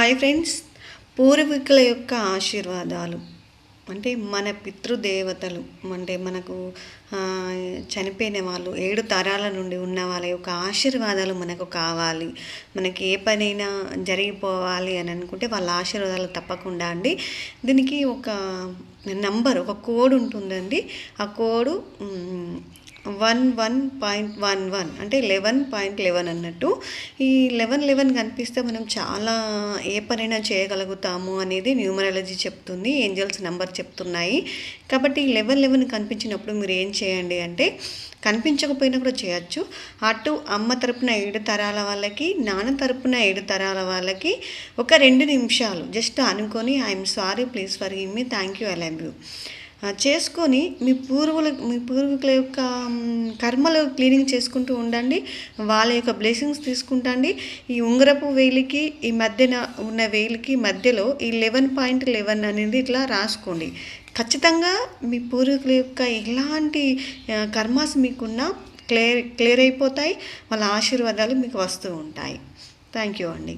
Hi friends, పూర్వీకుల యొక్క ఆశీర్వాదాలు అంటే మన పితృదేవతలు అంటే మనకు చనిపోయిన వాళ్ళు 7 తరాల నుండి ఉన్న వాళ్ళ యొక్క ఆశీర్వాదాలు మనకు కావాలి. మనకి ఏ పనైనా జరిగిపోవాలి అని అనుకుంటే వాళ్ళ ఆశీర్వాదాలు తప్పకుండా అండి. దీనికి ఒక నంబర్, ఒక కోడ్ ఉంటుందండి. ఆ కోడు 11.11 అంటే 11.11 అన్నట్టు. ఈ 11 కనిపిస్తే మనం చాలా ఏ పనైనా చేయగలుగుతాము అనేది న్యూమరాలజీ చెప్తుంది, ఏంజల్స్ నెంబర్ చెప్తున్నాయి. కాబట్టి 11 కనిపించినప్పుడు మీరు ఏం చేయండి అంటే, కనిపించకపోయినా కూడా చేయొచ్చు. అటు అమ్మ తరపున 7 తరాల వాళ్ళకి, నాన్న తరపున 7 తరాల వాళ్ళకి ఒక 2 నిమిషాలు జస్ట్ అనుకొని I'm sorry, please forgive me, thank you, I love you చేసుకొని మీ పూర్వీకుల యొక్క కర్మలు క్లీనింగ్ చేసుకుంటూ ఉండండి. వాళ్ళ యొక్క బ్లెస్సింగ్స్ తీసుకుంటండి. ఈ ఉంగరపు వేలికి ఈ మధ్యన ఉన్న వేలికి మధ్యలో ఈ 11.11 అనేది ఇట్లా రాసుకోండి. ఖచ్చితంగా మీ పూర్వీకుల యొక్క ఎలాంటి కర్మాస్ మీకున్నా క్లియర్ అయిపోతాయి. వాళ్ళ ఆశీర్వాదాలు మీకు వస్తూ ఉంటాయి. థ్యాంక్ యూ అండి.